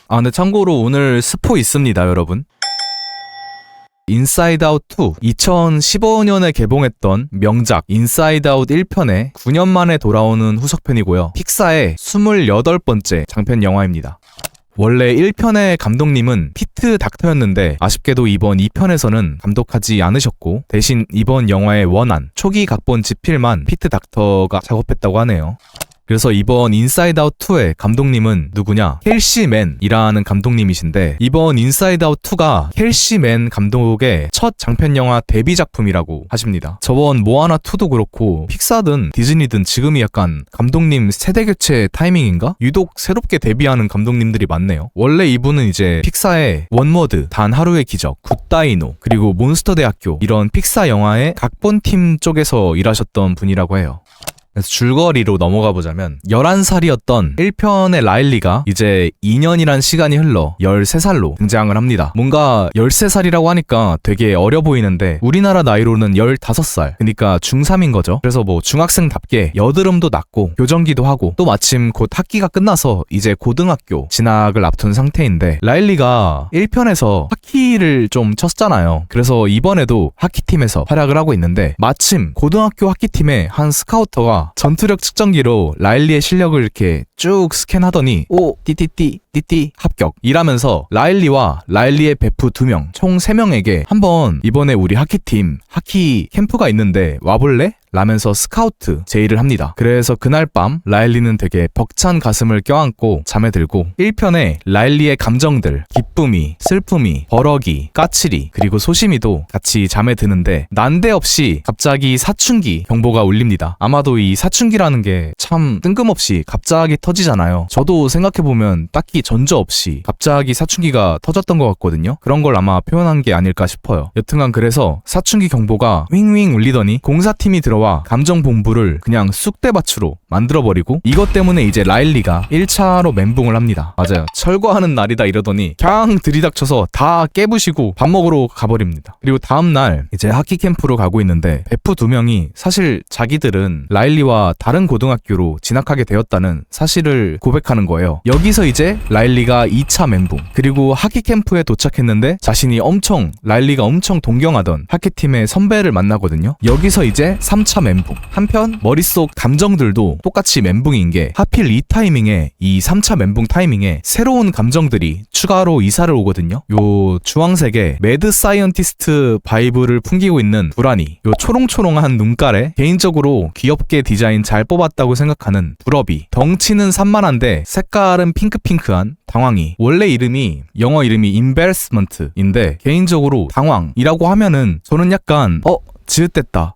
근데 참고로 오늘 스포 있습니다, 여러분. 인사이드 아웃 2, 2015년에 개봉했던 명작 인사이드 아웃 1편에 9년 만에 돌아오는 후속편이고요. 픽사의 28번째 장편 영화입니다. 원래 1편의 감독님은 피트 닥터였는데 아쉽게도 이번 2편에서는 감독하지 않으셨고 대신 이번 영화의 원안, 초기 각본 집필만 피트 닥터가 작업했다고 하네요. 그래서 이번 인사이드 아웃 2의 감독님은 누구냐? 켈시맨이라는 감독님이신데 이번 인사이드 아웃 2가 켈시맨 감독의 첫 장편 영화 데뷔 작품이라고 하십니다. 저번 모아나 2도 그렇고 픽사든 디즈니든 지금이 약간 감독님 세대 교체 타이밍인가? 유독 새롭게 데뷔하는 감독님들이 많네요. 원래 이분은 이제 픽사의 원워드, 단 하루의 기적, 굿다이노, 그리고 몬스터 대학교 이런 픽사 영화의 각본팀 쪽에서 일하셨던 분이라고 해요. 그래서 줄거리로 넘어가 보자면 11살이었던 1편의 라일리가 이제 2년이란 시간이 흘러 13살로 등장을 합니다. 뭔가 13살이라고 하니까 되게 어려 보이는데 우리나라 나이로는 15살, 그러니까 중3인 거죠. 그래서 뭐 중학생답게 여드름도 났고 교정기도 하고 또 마침 곧 학기가 끝나서 이제 고등학교 진학을 앞둔 상태인데 라일리가 1편에서 하키를 좀 쳤잖아요. 그래서 이번에도 하키팀에서 활약을 하고 있는데 마침 고등학교 하키팀의 한 스카우터가 전투력 측정기로 라일리의 실력을 이렇게 쭉 스캔하더니 띠띠띠 합격 이라면서 라일리와 라일리의 베프 2명 총 3명에게 한번 이번에 우리 하키팀 하키 캠프가 있는데 와볼래? 라면서 스카우트 제의를 합니다. 그래서 그날 밤 라일리는 되게 벅찬 가슴을 껴안고 잠에 들고 1편에 라일리의 감정들, 기쁨이, 슬픔이, 버럭이, 까칠이, 그리고 소심이도 같이 잠에 드는데 난데없이 갑자기 사춘기 경보가 울립니다. 아마도 이 사춘기라는 게 참 뜬금없이 갑자기 터지잖아요. 저도 생각해보면 딱히 전조 없이 갑자기 사춘기가 터졌던 것 같거든요. 그런 걸 아마 표현한 게 아닐까 싶어요. 여튼간 그래서 사춘기 경보가 윙윙 울리더니 공사팀이 들어와 감정본부를 그냥 쑥대밭으로 만들어버리고 이것 때문에 이제 라일리가 1차로 멘붕을 합니다. 맞아요. 철거하는 날이다 이러더니 그냥 들이닥쳐서 다 깨부시고 밥 먹으러 가버립니다. 그리고 다음날 이제 하키 캠프로 가고 있는데 베프 2명이 사실 자기들은 라일리와 다른 고등학교로 진학하게 되었다는 사실을 고백하는 거예요. 여기서 이제 라일리가 2차 멘붕, 그리고 하키 캠프에 도착했는데 자신이 라일리가 엄청 동경하던 하키팀의 선배를 만나거든요. 여기서 이제 3차 멘붕. 한편 머릿속 감정들도 똑같이 멘붕인 게 하필 이 타이밍에, 이 3차 멘붕 타이밍에 새로운 감정들이 추가로 이사를 오거든요. 요 주황색의 매드 사이언티스트 바이브를 풍기고 있는 불안이, 요 초롱초롱한 눈깔에 개인적으로 귀엽게 디자인 잘 뽑았다고 생각하는 두러비, 덩치는 산만한데 색깔은 핑크핑크한 당황이, 원래 영어 이름이 embarrassment인데 개인적으로 당황이라고 하면은 저는 약간 지읒됐다.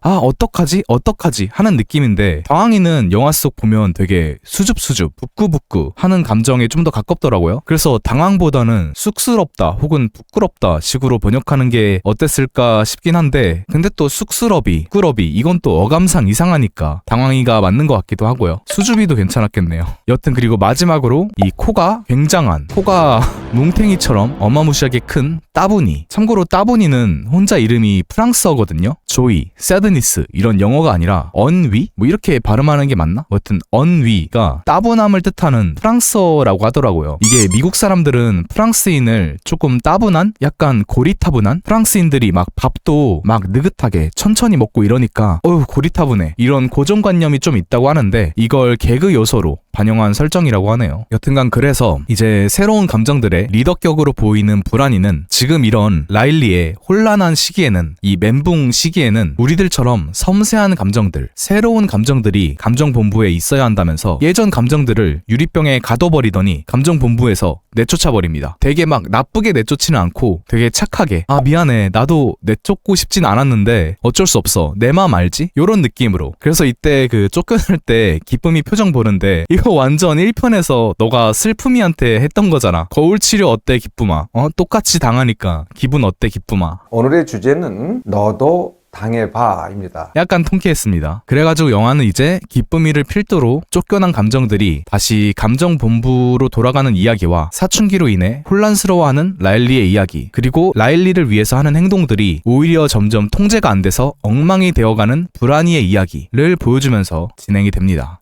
어떡하지 하는 느낌인데 당황이는 영화 속 보면 되게 수줍수줍 부끄부끄 하는 감정에 좀 더 가깝더라고요. 그래서 당황보다는 쑥스럽다 혹은 부끄럽다 식으로 번역하는 게 어땠을까 싶긴 한데 근데 또 쑥스러비, 부끄러비 이건 또 어감상 이상하니까 당황이가 맞는 것 같기도 하고요. 수줍이도 괜찮았겠네요. 여튼 그리고 마지막으로 이 코가 굉장한, 코가 뭉탱이처럼 어마무시하게 큰 따분이, 참고로 따분이는 혼자 이름이 프랑스어거든요. 조이, 새드니스 이런 영어가 아니라 언위? 뭐 이렇게 발음하는 게 맞나? 여튼 언위가 따분함을 뜻하는 프랑스어라고 하더라고요. 이게 미국 사람들은 프랑스인을 조금 따분한? 약간 고리타분한? 프랑스인들이 막 밥도 막 느긋하게 천천히 먹고 이러니까 고리타분해 이런 고정관념이 좀 있다고 하는데 이걸 개그 요소로 반영한 설정이라고 하네요. 여튼간 그래서 이제 새로운 감정들의 리더격으로 보이는 불안이는 지금 이런 라일리의 혼란한 시기에는, 이 멘붕 시기에는 우리들처럼 섬세한 감정들, 새로운 감정들이 감정본부에 있어야 한다면서 예전 감정들을 유리병에 가둬버리더니 감정본부에서 내쫓아버립니다. 되게 막 나쁘게 내쫓지는 않고 되게 착하게 미안해 나도 내쫓고 싶진 않았는데 어쩔 수 없어 내 맘 알지? 요런 느낌으로. 그래서 이때 그 쫓겨날 때 기쁨이 표정 보는데 이거 완전 1편에서 너가 슬픔이한테 했던 거잖아. 거울 치료 어때 기쁨아? 똑같이 당하니까 기분 어때 기쁨아? 오늘의 주제는 너도 당해봐입니다. 약간 통쾌했습니다. 그래가지고 영화는 이제 기쁨이를 필두로 쫓겨난 감정들이 다시 감정본부로 돌아가는 이야기와 사춘기로 인해 혼란스러워하는 라일리의 이야기, 그리고 라일리를 위해서 하는 행동들이 오히려 점점 통제가 안 돼서 엉망이 되어가는 불안이의 이야기를 보여주면서 진행이 됩니다.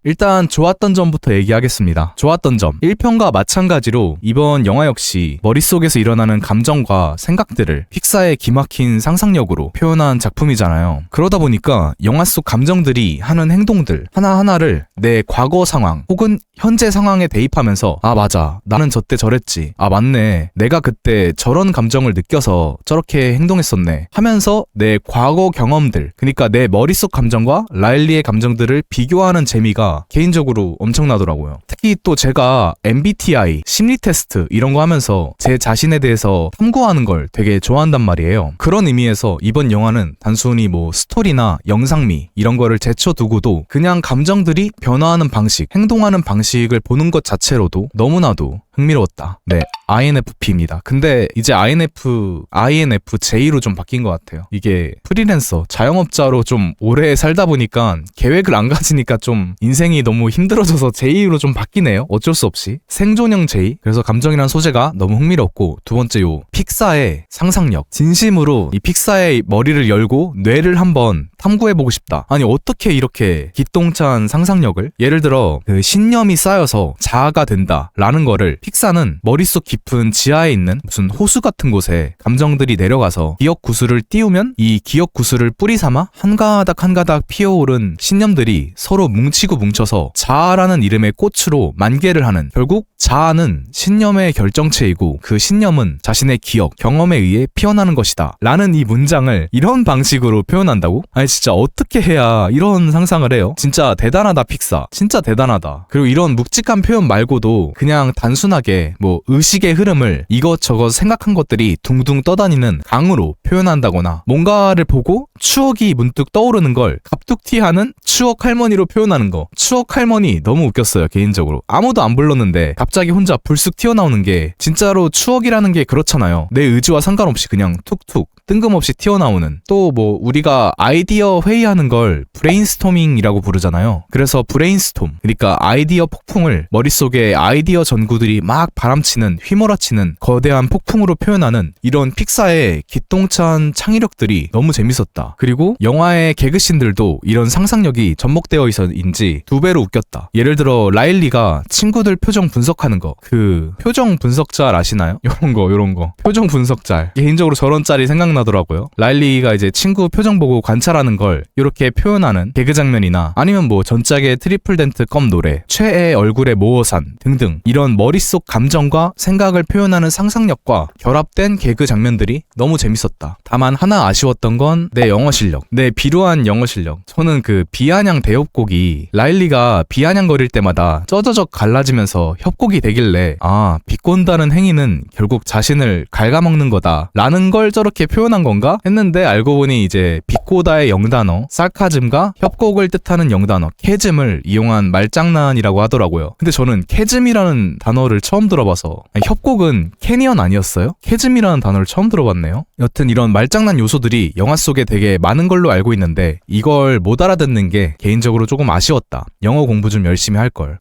일단 좋았던 점부터 얘기하겠습니다. 좋았던 점. 1편과 마찬가지로 이번 영화 역시 머릿속에서 일어나는 감정과 생각들을 픽사의 기막힌 상상력으로 표현한 작품이잖아요. 그러다 보니까 영화 속 감정들이 하는 행동들 하나하나를 내 과거 상황 혹은 현재 상황에 대입하면서 아 맞아 나는 저때 저랬지 아 맞네 내가 그때 저런 감정을 느껴서 저렇게 행동했었네 하면서 내 과거 경험들 그러니까 내 머릿속 감정과 라일리의 감정들을 비교하는 재미가 개인적으로 엄청나더라고요. 특히 또 제가 MBTI 심리 테스트 이런 거 하면서 제 자신에 대해서 탐구하는 걸 되게 좋아한단 말이에요. 그런 의미에서 이번 영화는 단순히 뭐 스토리나 영상미 이런 거를 제쳐두고도 그냥 감정들이 변화하는 방식, 행동하는 방식을 보는 것 자체로도 너무나도 흥미로웠다. 네, INFP입니다. 근데 이제 INFJ로 좀 바뀐 것 같아요. 이게 프리랜서, 자영업자로 좀 오래 살다 보니까 계획을 안 가지니까 좀 인생이 너무 힘들어져서 J로 좀 바뀌네요. 어쩔 수 없이. 생존형 J. 그래서 감정이란 소재가 너무 흥미롭고 두 번째 픽사의 상상력. 진심으로 이 픽사의 머리를 열고 뇌를 한번 탐구해보고 싶다. 아니 어떻게 이렇게 기똥찬 상상력을 예를 들어 그 신념이 쌓여서 자아가 된다라는 거를 픽사는 머릿속 깊은 지하에 있는 무슨 호수 같은 곳에 감정들이 내려가서 기억 구슬을 띄우면 이 기억 구슬을 뿌리 삼아 한 가닥 한 가닥 피어오른 신념들이 서로 뭉치고 뭉쳐서 자아라는 이름의 꽃으로 만개를 하는 결국 자아는 신념의 결정체이고 그 신념은 자신의 기억, 경험에 의해 피어나는 것이다 라는 이 문장을 이런 방식으로 표현한다고? 아니 진짜 어떻게 해야 이런 상상을 해요? 진짜 대단하다 픽사. 진짜 대단하다. 그리고 이런 묵직한 표현 말고도 그냥 단순하게 뭐 의식의 흐름을 이것저것 생각한 것들이 둥둥 떠다니는 강으로 표현한다거나 뭔가를 보고 추억이 문득 떠오르는 걸 갑툭튀하는 추억 할머니로 표현하는 거. 추억 할머니 너무 웃겼어요 개인적으로. 아무도 안 불렀는데 갑자기 혼자 불쑥 튀어나오는 게 진짜로 추억이라는 게 그렇잖아요. 내 의지와 상관없이 그냥 툭툭 뜬금없이 튀어나오는. 또 뭐 우리가 아이디어 회의하는 걸 브레인스토밍이라고 부르잖아요. 그래서 브레인스톰 그러니까 아이디어 폭풍을 머릿속에 아이디어 전구들이 막 바람치는 휘몰아치는 거대한 폭풍으로 표현하는 이런 픽사의 기똥찬 창의력들이 너무 재밌었다. 그리고 영화의 개그씬들도 이런 상상력이 접목되어 있어서인지 두 배로 웃겼다. 예를 들어 라일리가 친구들 표정 분석하는 거. 그 표정 분석잘 아시나요? 요런 거 표정 분석잘. 개인적으로 저런 짤이 생각나더라고요. 라일리가 이제 친구 표정 보고 관찰하는 걸 이렇게 표현하는 개그 장면이나 아니면 뭐 전작의 트리플 덴트 껌 노래, 최애 얼굴의 모어산 등등 이런 머릿속 감정과 생각을 표현하는 상상력과 결합된 개그 장면들이 너무 재밌었다. 다만 하나 아쉬웠던 건 내 영어 실력. 내 비루한 영어 실력. 저는 그 비아냥 대협곡이 라일리가 비아냥거릴 때마다 쩌저적 갈라지면서 협곡이 되길래 아 비꼰다는 행위는 결국 자신을 갉아먹는 거다 라는 걸 저렇게 표현한 건가 했는데 알고 보니 이제 비꼬다의 영단어 sarcasm과 협곡을 뜻하는 영단어 캐즘을 이용한 말장난이라고 하더라고요. 근데 저는 캐즘이라는 단어를 처음 들어봐서 아니, 협곡은 캐니언 아니었어요? 캐즘이라는 단어를 처음 들어봤네요. 여튼 이런 말장난 요소들이 영화 속에 되게 많은 걸로 알고 있는데 이걸 못 알아듣는 게 개인적으로 조금 아쉬웠다. 영어 공부 좀 열심히 할걸.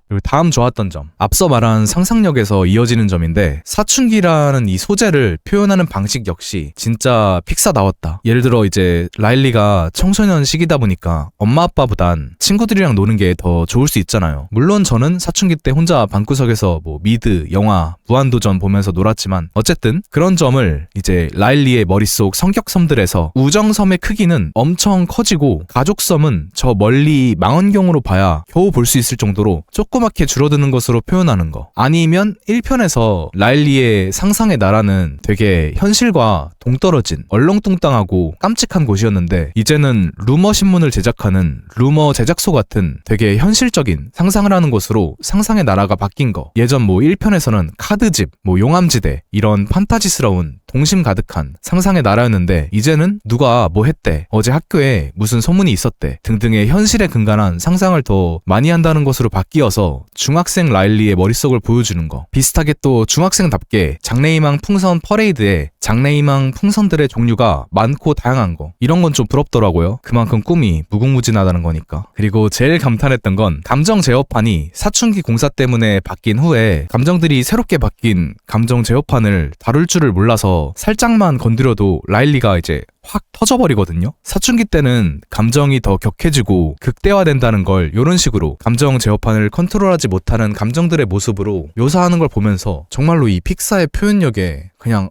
그리고 다음 좋았던 점. 앞서 말한 상상력에서 이어지는 점인데 사춘기라는 이 소재를 표현하는 방식 역시 진짜 픽사다웠다. 예를 들어 이제 라일리가 청소년 시기다 보니까 엄마 아빠보단 친구들이랑 노는 게 더 좋을 수 있잖아요. 물론 저는 사춘기 때 혼자 방구석에서 뭐 미드, 영화, 무한도전 보면서 놀았지만 어쨌든 그런 점을 이제 라일리의 머릿속 성격섬들에서 우정섬의 크기는 엄청 커지고 가족섬은 저 멀리 망원경으로 봐야 겨우 볼 수 있을 정도로 조그맣게 줄어드는 것으로 표현하는 거. 아니면 1편에서 라일리의 상상의 나라는 되게 현실과 동떨어진 얼렁뚱땅하고 깜찍한 곳이었는데 이제는 루머 신문을 제작하는 루머 제작소 같은 되게 현실적인 상상을 하는 곳으로 상상의 나라가 바뀐 거. 예전 뭐 1편에서는 카드집, 뭐 용암지대 이런 판타지스러운 동심 가득한 상상의 나라였는데 이제는 누가 뭐 했대, 어제 학교에 무슨 소문이 있었대 등등의 현실에 근간한 상상을 더 많이 한다는 것으로 바뀌어서 중학생 라일리의 머릿속을 보여주는 거. 비슷하게 또 중학생답게 장래희망 풍선 퍼레이드에 장래희망 풍선들의 종류가 많고 다양한 거. 이런 건 좀 부럽더라고요. 그만큼 꿈이 무궁무진하다는 거니까. 그리고 제일 감탄했던 건 감정 제어판이 사춘기 공사 때문에 바뀐 후에 감정들이 새롭게 바뀐 감정 제어판을 다룰 줄을 몰라서 앞에서 살짝만 건드려도 라일리가 이제 확 터져버리거든요. 사춘기 때는 감정이 더 격해지고 극대화된다는 걸 이런 식으로 감정 제어판을 컨트롤하지 못하는 감정들의 모습으로 묘사하는 걸 보면서 정말로 이 픽사의 표현력에 그냥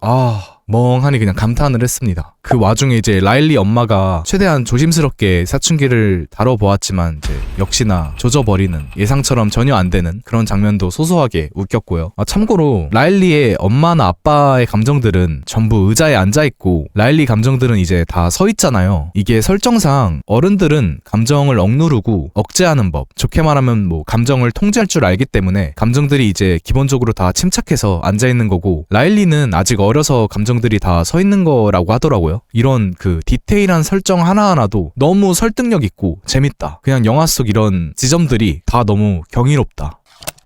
멍하니 그냥 감탄을 했습니다. 그 와중에 이제 라일리 엄마가 최대한 조심스럽게 사춘기를 다뤄보았지만 이제 역시나 조져버리는, 예상처럼 전혀 안 되는 그런 장면도 소소하게 웃겼고요. 참고로 라일리의 엄마나 아빠의 감정들은 전부 의자에 앉아있고 라일리 감정들은 이제 다 서 있잖아요. 이게 설정상 어른들은 감정을 억누르고 억제하는 법, 좋게 말하면 뭐 감정을 통제할 줄 알기 때문에 감정들이 이제 기본적으로 다 침착해서 앉아있는 거고, 라일리는 아직 어려서 감정들이 다 서 있는 거라고 하더라고요. 이런 그 디테일한 설정 하나하나도 너무 설득력 있고 재밌다. 그냥 영화 속 이런 지점들이 다 너무 경이롭다.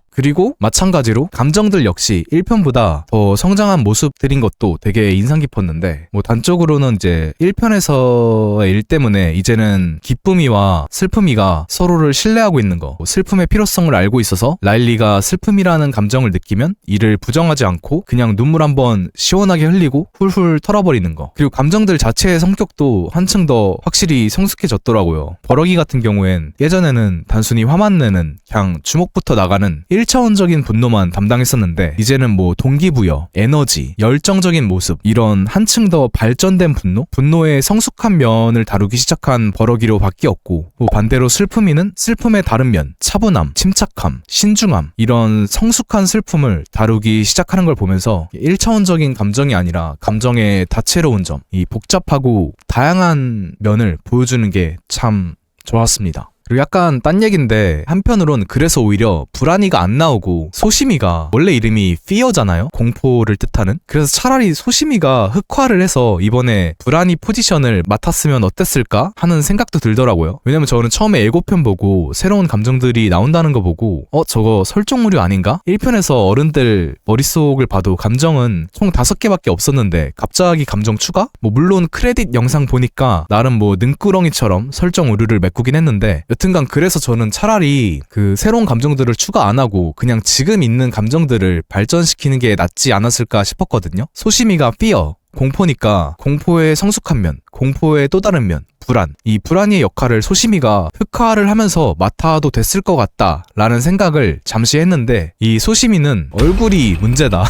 그리고 마찬가지로 감정들 역시 1편보다 더 성장한 모습들인 것도 되게 인상 깊었는데, 뭐 단적으로는 이제 1편에서의 일 때문에 이제는 기쁨이와 슬픔이가 서로를 신뢰하고 있는 거, 슬픔의 필요성을 알고 있어서 라일리가 슬픔이라는 감정을 느끼면 이를 부정하지 않고 그냥 눈물 한번 시원하게 흘리고 훌훌 털어버리는 거. 그리고 감정들 자체의 성격도 한층 더 확실히 성숙해졌더라고요. 버럭이 같은 경우엔 예전에는 단순히 화만 내는, 그냥 주먹부터 나가는 1차원적인 분노만 담당했었는데 이제는 뭐 동기부여, 에너지, 열정적인 모습, 이런 한층 더 발전된 분노의 성숙한 면을 다루기 시작한 버럭이로 바뀌었고, 뭐 반대로 슬픔이는 슬픔의 다른 면, 차분함, 침착함, 신중함, 이런 성숙한 슬픔을 다루기 시작하는 걸 보면서 1차원적인 감정이 아니라 감정의 다채로운 점, 이 복잡하고 다양한 면을 보여주는 게 참 좋았습니다. 그리고 약간 딴 얘긴데, 한편으론 그래서 오히려 불안이가 안 나오고 소심이가, 원래 이름이 fear잖아요? 공포를 뜻하는? 그래서 차라리 소심이가 흑화를 해서 이번에 불안이 포지션을 맡았으면 어땠을까? 하는 생각도 들더라고요. 왜냐면 저는 처음에 예고편 보고 새로운 감정들이 나온다는 거 보고 저거 설정 오류 아닌가? 1편에서 어른들 머릿속을 봐도 감정은 총 5개밖에 없었는데 갑자기 감정 추가? 뭐 물론 크레딧 영상 보니까 나름 뭐 능꾸렁이처럼 설정 오류를 메꾸긴 했는데, 여튼간 그래서 저는 차라리 그 새로운 감정들을 추가 안 하고 그냥 지금 있는 감정들을 발전시키는 게 낫지 않았을까 싶었거든요. 소심이가 fear, 공포니까 공포의 성숙한 면, 공포의 또 다른 면, 불안. 이 불안의 역할을 소심이가 흑화를 하면서 맡아도 됐을 것 같다 라는 생각을 잠시 했는데, 이 소심이는 얼굴이 문제다.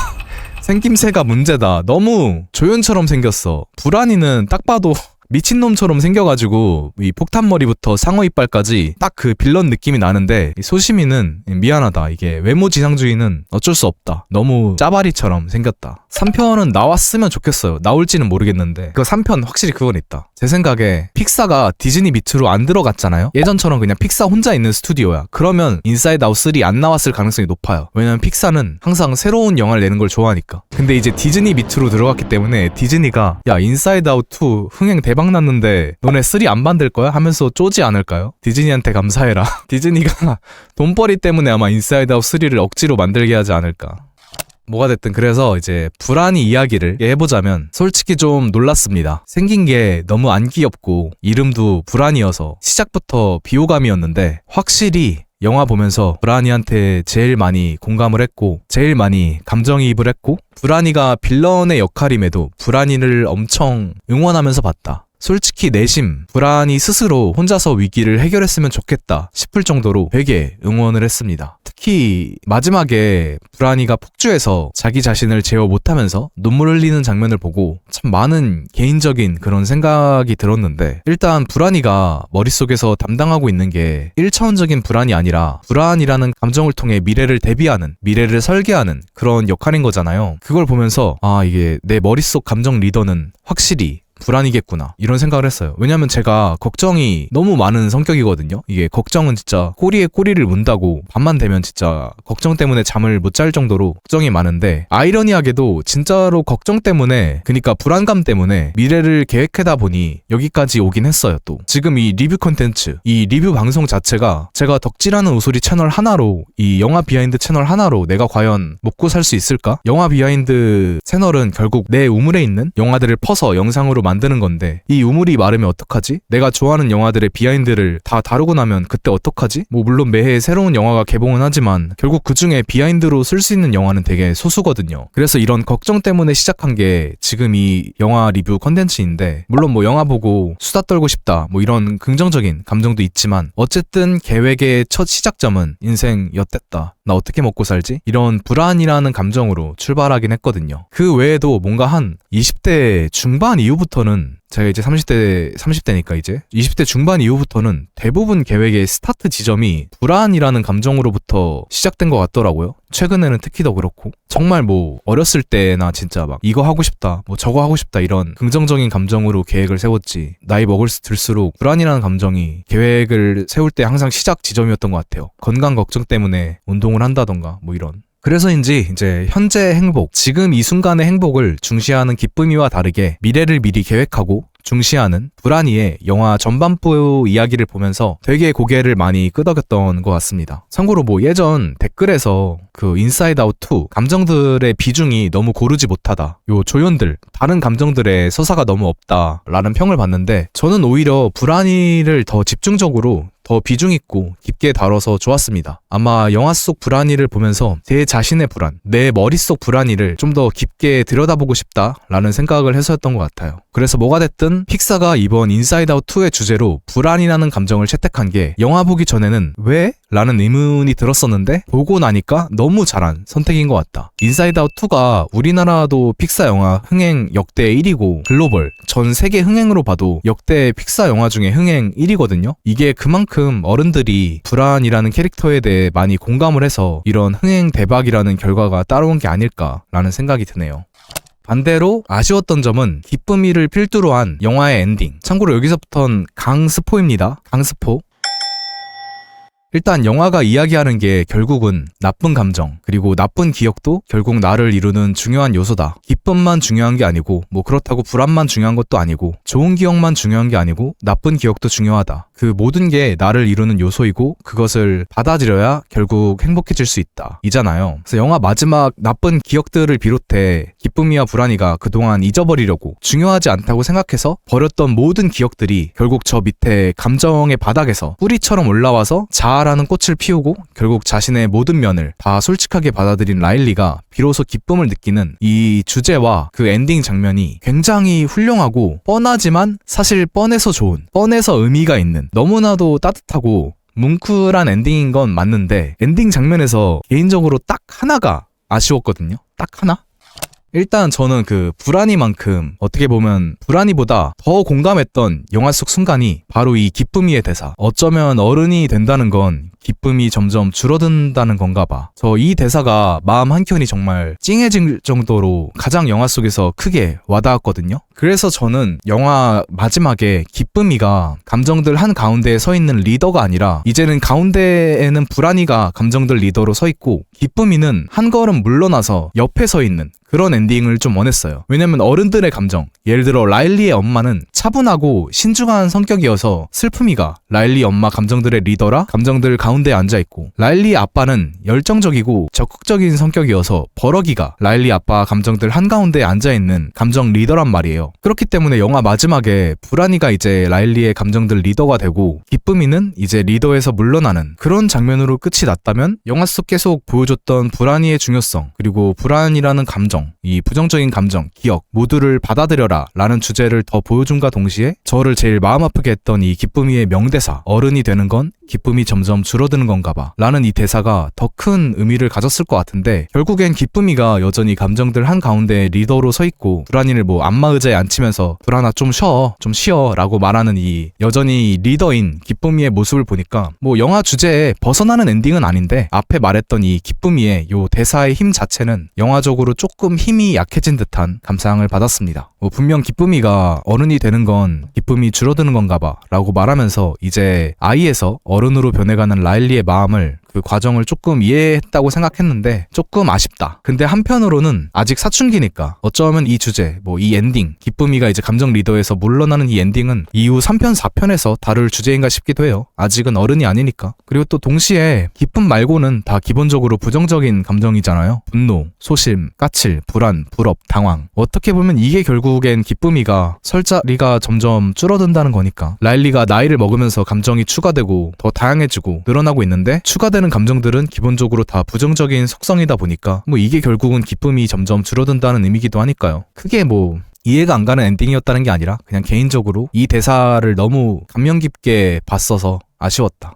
생김새가 문제다. 너무 조연처럼 생겼어. 불안이는 딱 봐도 미친놈처럼 생겨가지고 이 폭탄머리부터 상어 이빨까지 딱 그 빌런 느낌이 나는데, 이 소심이는 미안하다. 이게 외모 지상주의는 어쩔 수 없다. 너무 짜바리처럼 생겼다. 3편은 나왔으면 좋겠어요. 나올지는 모르겠는데 그 3편 확실히 그건 있다. 제 생각에 픽사가 디즈니 밑으로 안 들어갔잖아요. 예전처럼 그냥 픽사 혼자 있는 스튜디오야. 그러면 인사이드 아웃 3 안 나왔을 가능성이 높아요. 왜냐면 픽사는 항상 새로운 영화를 내는 걸 좋아하니까. 근데 이제 디즈니 밑으로 들어갔기 때문에 디즈니가 야 인사이드 아웃 2 흥행 대박 났는데 너네 3 안 만들 거야? 하면서 쪼지 않을까요? 디즈니한테 감사해라. 디즈니가 돈벌이 때문에 아마 인사이드 아웃 3를 억지로 만들게 하지 않을까. 뭐가 됐든 그래서 이제 불안이 이야기를 해보자면 솔직히 좀 놀랐습니다. 생긴 게 너무 안 귀엽고 이름도 불안이어서 시작부터 비호감이었는데, 확실히 영화 보면서 불안이한테 제일 많이 공감을 했고 제일 많이 감정이입을 했고, 불안이가 빌런의 역할임에도 불안이를 엄청 응원하면서 봤다. 솔직히 내심 불안이 스스로 혼자서 위기를 해결했으면 좋겠다 싶을 정도로 되게 응원을 했습니다. 특히 마지막에 불안이가 폭주해서 자기 자신을 제어 못하면서 눈물 흘리는 장면을 보고 참 많은 개인적인 그런 생각이 들었는데, 일단 불안이가 머릿속에서 담당하고 있는 게 1차원적인 불안이 아니라 불안이라는 감정을 통해 미래를 대비하는, 미래를 설계하는 그런 역할인 거잖아요. 그걸 보면서 이게 내 머릿속 감정 리더는 확실히 불안이겠구나 이런 생각을 했어요. 왜냐면 제가 걱정이 너무 많은 성격이거든요. 이게 걱정은 진짜 꼬리에 꼬리를 문다고 밤만 되면 진짜 걱정 때문에 잠을 못 잘 정도로 걱정이 많은데, 아이러니하게도 진짜로 걱정 때문에, 그러니까 불안감 때문에 미래를 계획하다 보니 여기까지 오긴 했어요. 또 지금 이 리뷰 콘텐츠, 이 리뷰 방송 자체가 제가 덕질하는 우소리 채널 하나로, 이 영화 비하인드 채널 하나로 내가 과연 먹고 살 수 있을까? 영화 비하인드 채널은 결국 내 우물에 있는 영화들을 퍼서 영상으로 만드는 건데 이 우물이 마르면 어떡하지? 내가 좋아하는 영화들의 비하인드를 다 다루고 나면 그때 어떡하지? 뭐 물론 매해 새로운 영화가 개봉은 하지만 결국 그 중에 비하인드로 쓸 수 있는 영화는 되게 소수거든요. 그래서 이런 걱정 때문에 시작한 게 지금 이 영화 리뷰 컨텐츠인데, 물론 뭐 영화 보고 수다 떨고 싶다 뭐 이런 긍정적인 감정도 있지만 어쨌든 계획의 첫 시작점은 인생 엿됐다, 나 어떻게 먹고 살지? 이런 불안이라는 감정으로 출발하긴 했거든요. 그 외에도 뭔가 한 20대 중반 이후부터는, 제가 이제 30대니까 이제 20대 중반 이후부터는 대부분 계획의 스타트 지점이 불안이라는 감정으로부터 시작된 것 같더라고요. 최근에는 특히 더 그렇고, 정말 뭐 어렸을 때나 진짜 막 이거 하고 싶다 뭐 저거 하고 싶다 이런 긍정적인 감정으로 계획을 세웠지, 나이 들수록 불안이라는 감정이 계획을 세울 때 항상 시작 지점이었던 것 같아요. 건강 걱정 때문에 운동을 한다던가 뭐 이런. 그래서인지 이제 현재의 행복, 지금 이 순간의 행복을 중시하는 기쁨이와 다르게 미래를 미리 계획하고 중시하는 불안이의 영화 전반부 이야기를 보면서 되게 고개를 많이 끄덕였던 것 같습니다. 참고로 뭐 예전 댓글에서 그 인사이드 아웃 2 감정들의 비중이 너무 고르지 못하다, 요 조연들 다른 감정들의 서사가 너무 없다 라는 평을 봤는데, 저는 오히려 불안이를 더 집중적으로 더 비중 있고 깊게 다뤄서 좋았습니다. 아마 영화 속 불안이를 보면서 제 자신의 불안, 내 머릿속 불안이를 좀 더 깊게 들여다보고 싶다라는 생각을 해서였던 것 같아요. 그래서 뭐가 됐든 픽사가 이번 인사이드 아웃 2의 주제로 불안이라는 감정을 채택한 게 영화 보기 전에는 왜? 라는 의문이 들었었는데 보고 나니까 너무 잘한 선택인 것 같다. 인사이드 아웃 2가 우리나라도 픽사 영화 흥행 역대 1위고 글로벌 전 세계 흥행으로 봐도 역대 픽사 영화 중에 흥행 1위거든요. 이게 그만큼 어른들이 불안이라는 캐릭터에 대해 많이 공감을 해서 이런 흥행 대박이라는 결과가 따라온 게 아닐까라는 생각이 드네요. 반대로 아쉬웠던 점은 기쁨이를 필두로 한 영화의 엔딩. 참고로 여기서부턴 강스포입니다. 강스포. 일단 영화가 이야기하는 게 결국은 나쁜 감정, 그리고 나쁜 기억도 결국 나를 이루는 중요한 요소다. 기쁨만 중요한 게 아니고, 뭐 그렇다고 불안만 중요한 것도 아니고, 좋은 기억만 중요한 게 아니고 나쁜 기억도 중요하다. 그 모든 게 나를 이루는 요소이고 그것을 받아들여야 결국 행복해질 수 있다 이잖아요. 그래서 영화 마지막 나쁜 기억들을 비롯해 기쁨이와 불안이가 그동안 잊어버리려고 중요하지 않다고 생각해서 버렸던 모든 기억들이 결국 저 밑에 감정의 바닥에서 뿌리처럼 올라와서 자아라는 꽃을 피우고 결국 자신의 모든 면을 다 솔직하게 받아들인 라일리가 비로소 기쁨을 느끼는 이 주제와 그 엔딩 장면이 굉장히 훌륭하고 뻔하지만 사실 뻔해서 좋은, 뻔해서 의미가 있는, 너무나도 따뜻하고 뭉클한 엔딩인 건 맞는데, 엔딩 장면에서 개인적으로 딱 하나가 아쉬웠거든요. 딱 하나? 일단 저는 그 불안이만큼 어떻게 보면 불안이보다 더 공감했던 영화 속 순간이 바로 이 기쁨이의 대사. 어쩌면 어른이 된다는 건 기쁨이 점점 줄어든다는 건가 봐. 저 이 대사가 마음 한켠이 정말 찡해질 정도로 가장 영화 속에서 크게 와닿았거든요. 그래서 저는 영화 마지막에 기쁨이가 감정들 한가운데에 서 있는 리더가 아니라 이제는 가운데에는 불안이가 감정들 리더로 서 있고 기쁨이는 한 걸음 물러나서 옆에 서 있는 그런 엔딩을 좀 원했어요. 왜냐면 어른들의 감정, 예를 들어 라일리의 엄마는 차분하고 신중한 성격이어서 슬픔이가 라일리 엄마 감정들의 리더라 감정들 가운데에 앉아있고, 라일리 아빠는 열정적이고 적극적인 성격이어서 버럭이가 라일리 아빠 감정들 한가운데에 앉아있는 감정 리더란 말이에요. 그렇기 때문에 영화 마지막에 불안이가 이제 라일리의 감정들 리더가 되고 기쁨이는 이제 리더에서 물러나는 그런 장면으로 끝이 났다면 영화 속 계속 보여줬던 불안이의 중요성, 그리고 불안이라는 감정, 이 부정적인 감정, 기억 모두를 받아들여라 라는 주제를 더 보여준과 동시에 저를 제일 마음 아프게 했던 이 기쁨이의 명대사, 어른이 되는 건 기쁨이 점점 줄어드는 건가 봐 라는 이 대사가 더 큰 의미를 가졌을 것 같은데, 결국엔 기쁨이가 여전히 감정들 한가운데 리더로 서 있고 불안이를 뭐 안마의자에 앉히면서 불안아 좀 쉬어 라고 말하는 이 여전히 리더인 기쁨이의 모습을 보니까 뭐 영화 주제에 벗어나는 엔딩은 아닌데, 앞에 말했던 이 기쁨이의 요 대사의 힘 자체는 영화적으로 조금 힘이 약해진 듯한 감상을 받았습니다. 뭐 분명 기쁨이가 어른이 되는 건 기쁨이 줄어드는 건가 봐 라고 말하면서 이제 아이에서 어른으로 변해가는 라일리의 마음을 그 그 과정을 조금 이해했다고 생각했는데 조금 아쉽다. 근데 한편으로는 아직 사춘기니까 어쩌면 이 주제, 뭐 이 엔딩, 기쁨이가 이제 감정 리더에서 물러나는 이 엔딩은 이후 3편, 4편에서 다룰 주제인가 싶기도 해요. 아직은 어른이 아니니까. 그리고 또 동시에 기쁨 말고는 다 기본적으로 부정적인 감정이잖아요. 분노, 소심, 까칠, 불안, 불업, 당황. 어떻게 보면 이게 결국엔 기쁨이가 설 자리가 점점 줄어든다는 거니까. 라일리가 나이를 먹으면서 감정이 추가되고 더 다양해지고 늘어나고 있는데 추가되는 감정들은 기본적으로 다 부정적인 속성이다 보니까 뭐 이게 결국은 기쁨이 점점 줄어든다는 의미기도 하니까요. 크게 뭐 이해가 안 가는 엔딩이었다는 게 아니라 그냥 개인적으로 이 대사를 너무 감명 깊게 봤어서 아쉬웠다.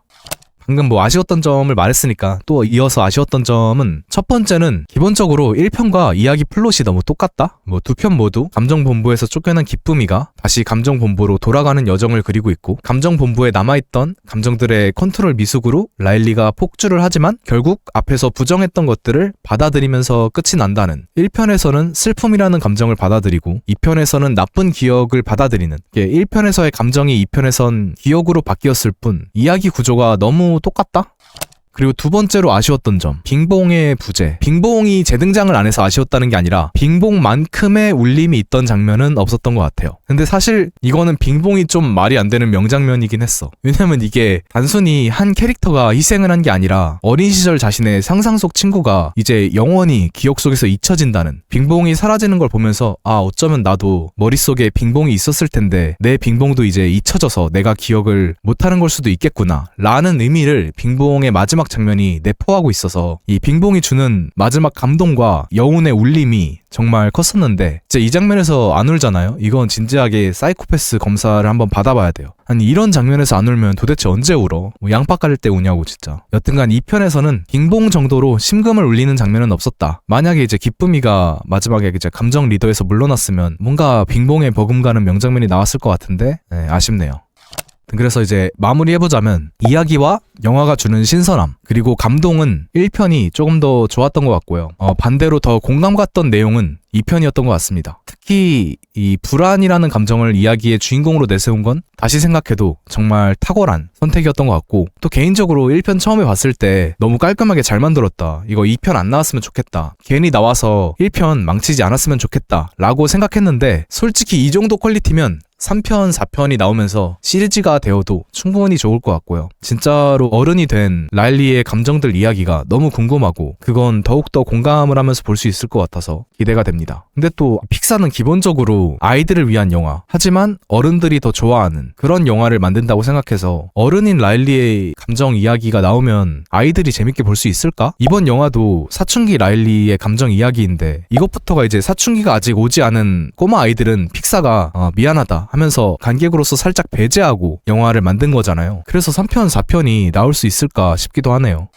방금 뭐 아쉬웠던 점을 말했으니까 또 이어서 아쉬웠던 점은 첫 번째는 기본적으로 1편과 이야기 플롯이 너무 똑같다? 뭐 두 편 모두 감정본부에서 쫓겨난 기쁨이가 다시 감정본부로 돌아가는 여정을 그리고 있고 감정본부에 남아있던 감정들의 컨트롤 미숙으로 라일리가 폭주를 하지만 결국 앞에서 부정했던 것들을 받아들이면서 끝이 난다는 1편에서는 슬픔이라는 감정을 받아들이고 2편에서는 나쁜 기억을 받아들이는 1편에서의 감정이 2편에선 기억으로 바뀌었을 뿐 이야기 구조가 너무 똑같다? 그리고 두 번째로 아쉬웠던 점, 빙봉의 부재. 빙봉이 재등장을 안 해서 아쉬웠다는 게 아니라 빙봉만큼의 울림이 있던 장면은 없었던 것 같아요. 근데 사실 이거는 빙봉이 좀 말이 안 되는 명장면이긴 했어. 왜냐면 이게 단순히 한 캐릭터가 희생을 한 게 아니라 어린 시절 자신의 상상 속 친구가 이제 영원히 기억 속에서 잊혀진다는, 빙봉이 사라지는 걸 보면서 아 어쩌면 나도 머릿속에 빙봉이 있었을 텐데 내 빙봉도 이제 잊혀져서 내가 기억을 못하는 걸 수도 있겠구나 라는 의미를 빙봉의 마지막 장면이 내포하고 있어서 이 빙봉이 주는 마지막 감동과 여운의 울림이 정말 컸었는데 이제 이 장면에서 안 울잖아요. 이건 진지하게 사이코패스 검사를 한번 받아봐야 돼요. 아니 이런 장면에서 안 울면 도대체 언제 울어? 뭐 양파 깔릴 때 우냐고 진짜. 여튼간 2편에서는 빙봉 정도로 심금을 울리는 장면은 없었다. 만약에 이제 기쁨이가 마지막에 이제 감정 리더에서 물러났으면 뭔가 빙봉에 버금가는 명장면이 나왔을 것 같은데 아쉽네요. 그래서 이제 마무리해보자면 이야기와 영화가 주는 신선함 그리고 감동은 1편이 조금 더 좋았던 것 같고요. 반대로 더 공감 갔던 내용은 2편이었던 것 같습니다. 특히 이 불안이라는 감정을 이야기의 주인공으로 내세운 건 다시 생각해도 정말 탁월한 선택이었던 것 같고 또 개인적으로 1편 처음에 봤을 때 너무 깔끔하게 잘 만들었다. 이거 2편 안 나왔으면 좋겠다. 괜히 나와서 1편 망치지 않았으면 좋겠다 라고 생각했는데 솔직히 이 정도 퀄리티면 3편, 4편이 나오면서 시리즈가 되어도 충분히 좋을 것 같고요. 진짜로 어른이 된 라일리의 감정들 이야기가 너무 궁금하고 그건 더욱더 공감을 하면서 볼 수 있을 것 같아서 기대가 됩니다. 근데 또 픽사는 기본적으로 아이들을 위한 영화 하지만 어른들이 더 좋아하는 그런 영화를 만든다고 생각해서 어른인 라일리의 감정 이야기가 나오면 아이들이 재밌게 볼 수 있을까? 이번 영화도 사춘기 라일리의 감정 이야기인데 이것부터가 이제 사춘기가 아직 오지 않은 꼬마 아이들은 픽사가 미안하다 하면서 관객으로서 살짝 배제하고 영화를 만든 거잖아요. 그래서 3편, 4편이 나올 수 있을까 싶기도 하네요.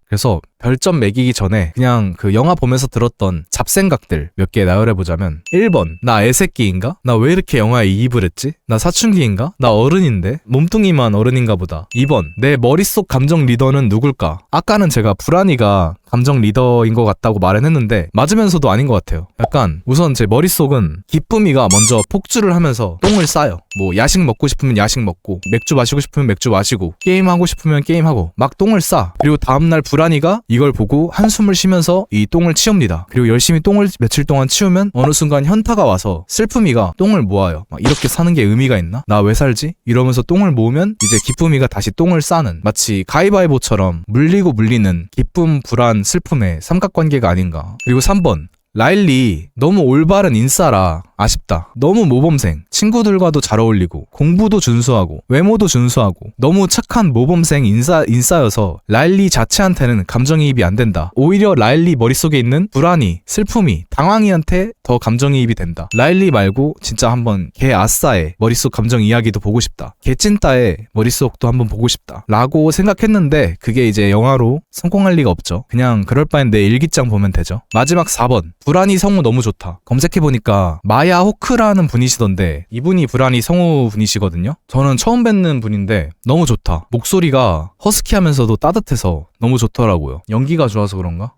그래서 별점 매기기 전에 그냥 그 영화 보면서 들었던 잡생각들 몇 개 나열해보자면 1번, 나 애새끼인가? 나 왜 이렇게 영화에 이입을 했지? 나 사춘기인가? 나 어른인데? 몸뚱이만 어른인가 보다. 2번, 내 머릿속 감정 리더는 누굴까? 아까는 제가 불안이가 감정 리더인 것 같다고 말은 했는데 맞으면서도 아닌 것 같아요. 약간 우선 제 머릿속은 기쁨이가 먼저 폭주를 하면서 똥을 싸요. 뭐 야식 먹고 싶으면 야식 먹고 맥주 마시고 싶으면 맥주 마시고 게임하고 싶으면 게임하고 막 똥을 싸. 그리고 다음날 불안이가 이걸 보고 한숨을 쉬면서 이 똥을 치웁니다. 그리고 열심히 똥을 며칠 동안 치우면 어느 순간 현타가 와서 슬픔이가 똥을 모아요. 막 이렇게 사는 게 의미가 있나? 나 왜 살지? 이러면서 똥을 모으면 이제 기쁨이가 다시 똥을 싸는 마치 가위바위보처럼 물리고 물리는 기쁨, 불안, 슬픔의 삼각관계가 아닌가. 그리고 3번 라일리 너무 올바른 인싸라 아쉽다. 너무 모범생. 친구들과도 잘 어울리고 공부도 준수하고 외모도 준수하고 너무 착한 모범생 인싸여서 라일리 자체한테는 감정이입이 안 된다. 오히려 라일리 머릿속에 있는 불안이, 슬픔이, 당황이한테 더 감정이입이 된다. 라일리 말고 진짜 한번 걔 아싸의 머릿속 감정 이야기도 보고 싶다. 걔 찐따의 머릿속도 한번 보고 싶다 라고 생각했는데 그게 이제 영화로 성공할 리가 없죠. 그냥 그럴 바엔 내 일기장 보면 되죠. 마지막 4번 불안이 성우 너무 좋다. 검색해보니까 마야 호크라는 분이시던데 이분이 불안이 성우 분이시거든요. 저는 처음 뵙는 분인데 너무 좋다. 목소리가 허스키하면서도 따뜻해서 너무 좋더라고요. 연기가 좋아서 그런가?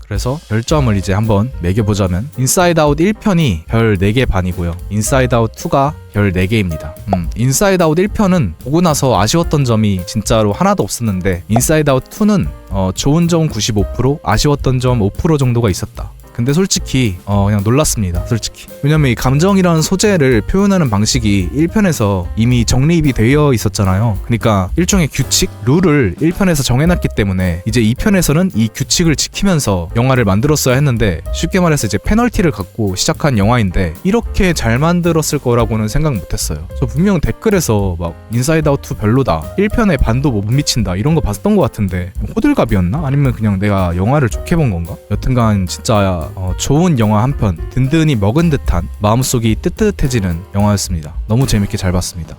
그래서 별점을 이제 한번 매겨보자면 인사이드 아웃 1편이 별 4개 반이고요. 인사이드 아웃 2가 별 4개입니다. 인사이드 아웃 1편은 보고 나서 아쉬웠던 점이 진짜로 하나도 없었는데 인사이드 아웃 2는 좋은 점 95%, 아쉬웠던 점 5% 정도가 있었다. 근데 솔직히 그냥 놀랐습니다. 솔직히. 왜냐면 이 감정이라는 소재를 표현하는 방식이 1편에서 이미 정립이 되어 있었잖아요. 그러니까 일종의 규칙, 룰을 1편에서 정해놨기 때문에 이제 2편에서는 이 규칙을 지키면서 영화를 만들었어야 했는데, 쉽게 말해서 이제 페널티를 갖고 시작한 영화인데 이렇게 잘 만들었을 거라고는 생각 못했어요. 저 분명 댓글에서 막 인사이드 아웃 2 별로다, 1편에 반도 못 미친다 이런 거 봤던 것 같은데 호들갑이었나? 아니면 그냥 내가 영화를 좋게 본 건가? 여튼간 진짜 좋은 영화 한 편, 든든히 먹은 듯한 마음속이 뜨뜻해지는 영화였습니다. 너무 재밌게 잘 봤습니다.